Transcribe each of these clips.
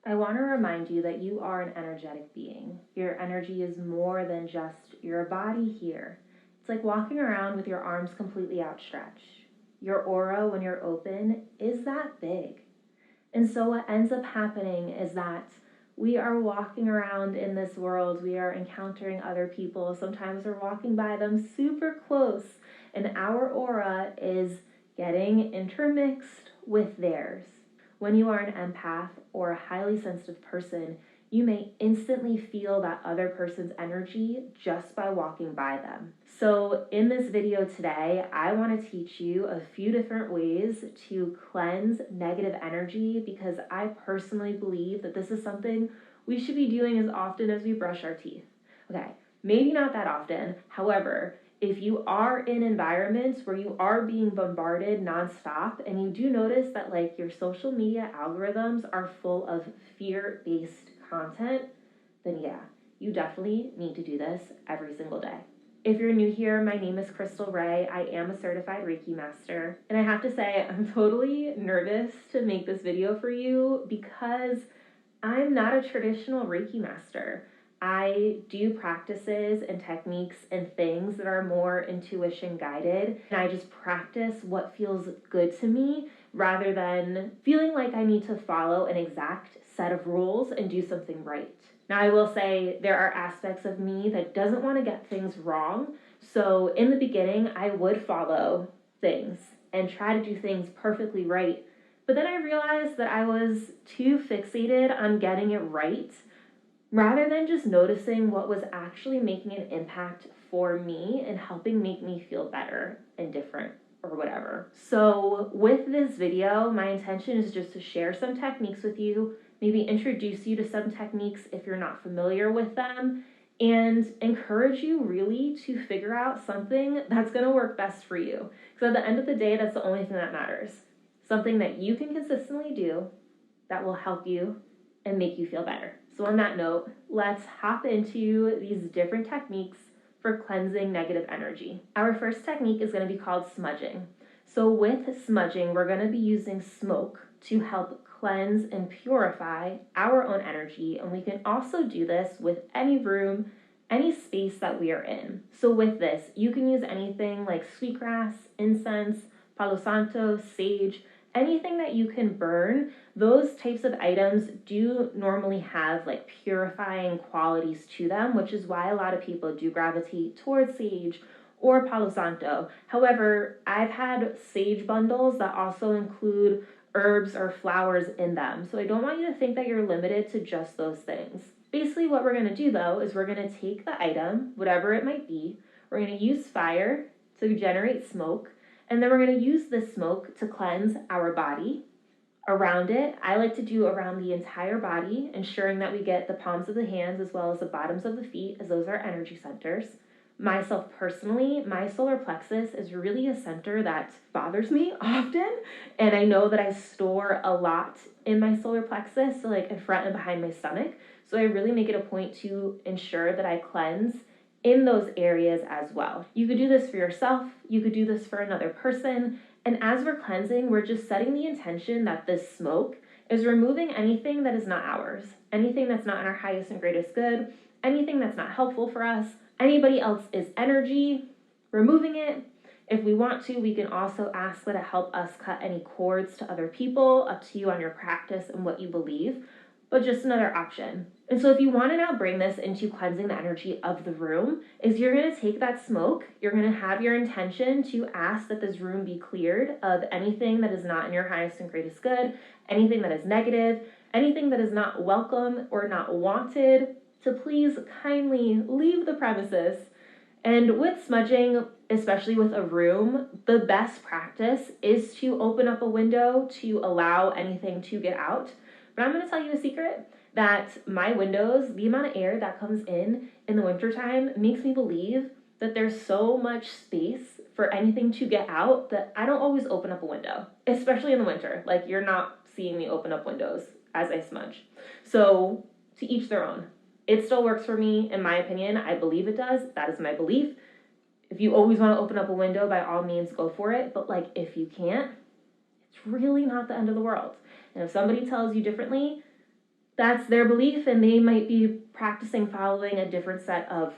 I want to remind you that you are an energetic being. Your energy is more than just your body here. It's like walking around with your arms completely outstretched. Your aura, when you're open, is that big. And so what ends up happening is that we are walking around in this world, we are encountering other people, sometimes we're walking by them super close, and our aura is getting intermixed with theirs. When you are an empath or a highly sensitive person, you may instantly feel that other person's energy just by walking by them. So in this video today, I want to teach you a few different ways to cleanse negative energy, because I personally believe that this is something we should be doing as often as we brush our teeth. Okay, maybe not that often. However, if you are in environments where you are being bombarded nonstop and you do notice that like your social media algorithms are full of fear-based content, then yeah, you definitely need to do this every single day. If you're new here, my name is Khrystle Ray. I am a certified Reiki master. And I have to say, I'm totally nervous to make this video for you because I'm not a traditional Reiki master. I do practices and techniques and things that are more intuition guided. And I just practice what feels good to me rather than feeling like I need to follow an exact set of rules and do something right. Now, I will say there are aspects of me that doesn't want to get things wrong. So in the beginning, I would follow things and try to do things perfectly right. But then I realized that I was too fixated on getting it right rather than just noticing what was actually making an impact for me and helping make me feel better and different or whatever. So with this video, my intention is just to share some techniques with you, maybe introduce you to some techniques if you're not familiar with them, and encourage you really to figure out something that's going to work best for you. Because at the end of the day, that's the only thing that matters. Something that you can consistently do that will help you and make you feel better. So on that note, let's hop into these different techniques for cleansing negative energy. Our first technique is going to be called smudging. So with smudging, we're going to be using smoke to help cleanse and purify our own energy. And we can also do this with any room, any space that we are in. So with this, you can use anything like sweetgrass, incense, palo santo, sage, anything that you can burn. Those types of items do normally have like purifying qualities to them, which is why a lot of people do gravitate towards sage or palo santo. However, I've had sage bundles that also include herbs or flowers in them. So I don't want you to think that you're limited to just those things. Basically what we're going to do though is we're going to take the item, whatever it might be, we're going to use fire to generate smoke, and then we're going to use this smoke to cleanse our body. Around it, I like to do around the entire body, ensuring that we get the palms of the hands as well as the bottoms of the feet, as those are energy centers. Myself personally, my solar plexus is really a center that bothers me often, and I know that I store a lot in my solar plexus, so like in front and behind my stomach, so I really make it a point to ensure that I cleanse in those areas as well. You could do this for yourself, you could do this for another person, and as we're cleansing, we're just setting the intention that this smoke is removing anything that is not ours, anything that's not in our highest and greatest good, anything that's not helpful for us, anybody else's energy, removing it. If we want to, we can also ask that it help us cut any cords to other people, up to you on your practice and what you believe, but just another option. And so if you want to now bring this into cleansing the energy of the room, is you're going to take that smoke, you're going to have your intention to ask that this room be cleared of anything that is not in your highest and greatest good, anything that is negative, anything that is not welcome or not wanted, to please kindly leave the premises. And with smudging, especially with a room, the best practice is to open up a window to allow anything to get out. But I'm going to tell you a secret that my windows, the amount of air that comes in the wintertime makes me believe that there's so much space for anything to get out that I don't always open up a window, especially in the winter. Like, you're not seeing me open up windows as I smudge. So to each their own. It still works for me, in my opinion. I believe it does. That is my belief. If you always want to open up a window, by all means, go for it. But like, if you can't, it's really not the end of the world. And if somebody tells you differently, That's their belief, and they might be practicing following a different set of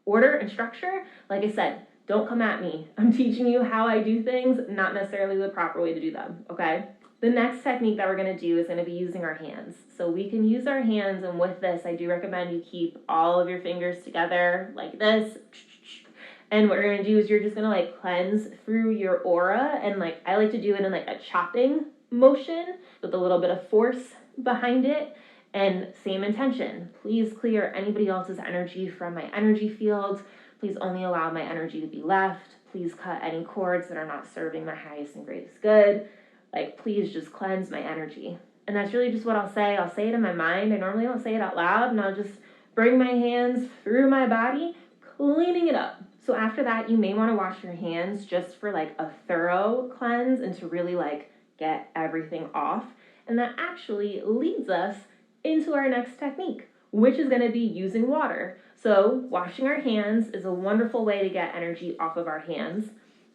order and structure. Like I said, don't come at me. I'm teaching you how I do things, not necessarily the proper way to do them, okay? The next technique that we're going to do is going to be using our hands. So we can use our hands, and with this, I do recommend you keep all of your fingers together like this. And what you're going to do is you're just going to like cleanse through your aura, and like I like to do it in like a chopping motion with a little bit of force behind it. And same intention. Please clear anybody else's energy from my energy field. Please only allow my energy to be left. Please cut any cords that are not serving my highest and greatest good. Like, please just cleanse my energy. And that's really just what I'll say. I'll say it in my mind. I normally don't say it out loud, and I'll just bring my hands through my body, cleaning it up. So after that, you may want to wash your hands just for like a thorough cleanse and to really like get everything off. And that actually leads us into our next technique, which is going to be using water. So washing our hands is a wonderful way to get energy off of our hands.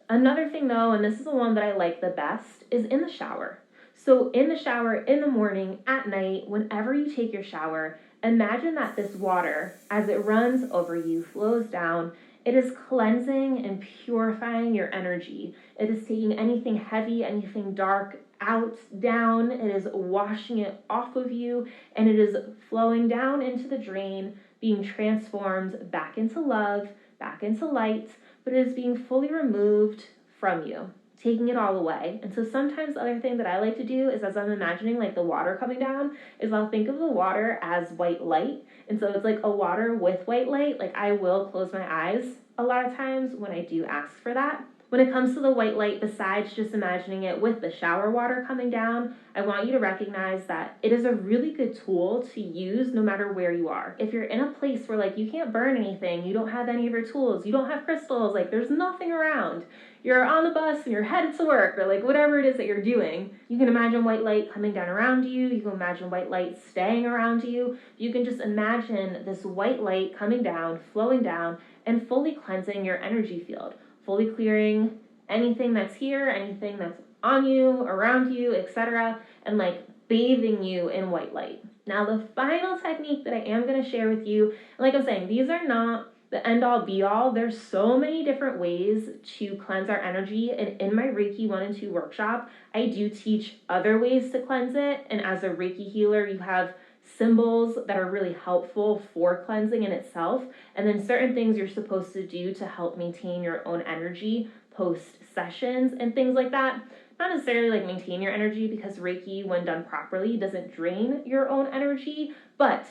Another thing though, and this is the one that I like the best, is in the shower. So in the shower, in the morning, at night, whenever you take your shower, imagine that this water, as it runs over you, flows down. It is cleansing and purifying your energy. It is taking anything heavy, anything dark out, down. It is washing it off of you, and it is flowing down into the drain, being transformed back into love, back into light, but it is being fully removed from you, taking it all away. And so sometimes the other thing that I like to do is, as I'm imagining like the water coming down, is I'll think of the water as white light. And so it's like a water with white light. Like I will close my eyes a lot of times when I do ask for that. When it comes to the white light, besides just imagining it with the shower water coming down, I want you to recognize that it is a really good tool to use no matter where you are. If you're in a place where like you can't burn anything, you don't have any of your tools, you don't have crystals, like there's nothing around, you're on the bus and you're headed to work, or like whatever it is that you're doing, you can imagine white light coming down around you. You can imagine white light staying around you. You can just imagine this white light coming down, flowing down, and fully cleansing your energy field, fully clearing anything that's here, anything that's on you, around you, etc., and like bathing you in white light. Now, the final technique that I am going to share with you, and like I'm saying, these are not the end all be all. There's so many different ways to cleanse our energy, and in my Reiki 1 and 2 workshop, I do teach other ways to cleanse it. And as a Reiki healer, you have symbols that are really helpful for cleansing in itself, and then certain things you're supposed to do to help maintain your own energy post sessions and things like that. Not necessarily like maintain your energy, because Reiki, when done properly, doesn't drain your own energy, but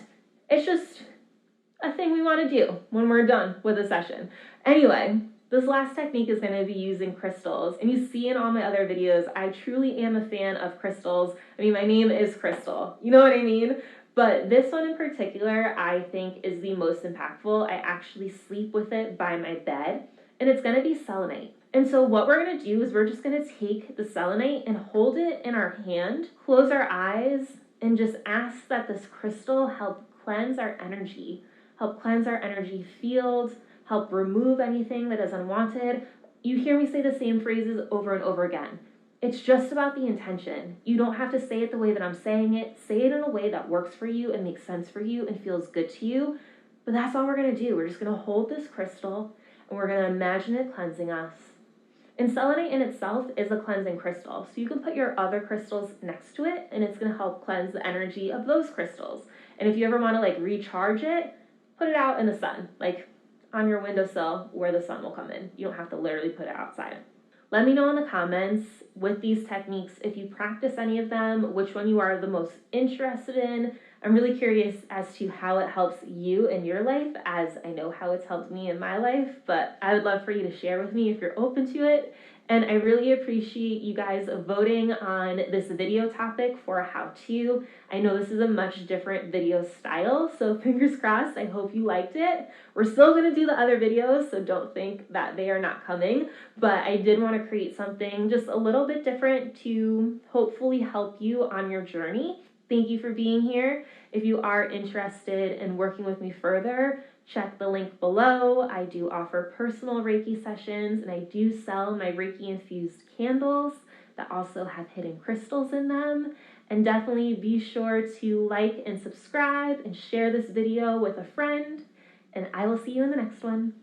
it's just a thing we want to do when we're done with a session. Anyway, this last technique is going to be using crystals, and you see in all my other videos, I truly am a fan of crystals. I mean, my name is Khrystle, you know what I mean? But this one in particular, I think is the most impactful. I actually sleep with it by my bed, and it's going to be selenite. And so what we're going to do is we're just going to take the selenite and hold it in our hand, close our eyes, and just ask that this crystal help cleanse our energy field, help remove anything that is unwanted. You hear me say the same phrases over and over again. It's just about the intention. You don't have to say it the way that I'm saying it. Say it in a way that works for you and makes sense for you and feels good to you. But that's all we're going to do. We're just going to hold this crystal, and we're going to imagine it cleansing us. And selenite in itself is a cleansing crystal. So you can put your other crystals next to it, and it's going to help cleanse the energy of those crystals. And if you ever want to like recharge it, put it out in the sun, like on your windowsill where the sun will come in. You don't have to literally put it outside. Let me know in the comments with these techniques if you practice any of them, which one you are the most interested in. I'm really curious as to how it helps you in your life, as I know how it's helped me in my life, but I would love for you to share with me if you're open to it. And I really appreciate you guys voting on this video topic for a how-to. I know this is a much different video style, so fingers crossed, I hope you liked it. We're still going to do the other videos, so don't think that they are not coming, but I did want to create something just a little bit different to hopefully help you on your journey. Thank you for being here. If you are interested in working with me further, check the link below. I do offer personal Reiki sessions, and I do sell my Reiki infused candles that also have hidden crystals in them. And definitely be sure to like and subscribe and share this video with a friend. And I will see you in the next one.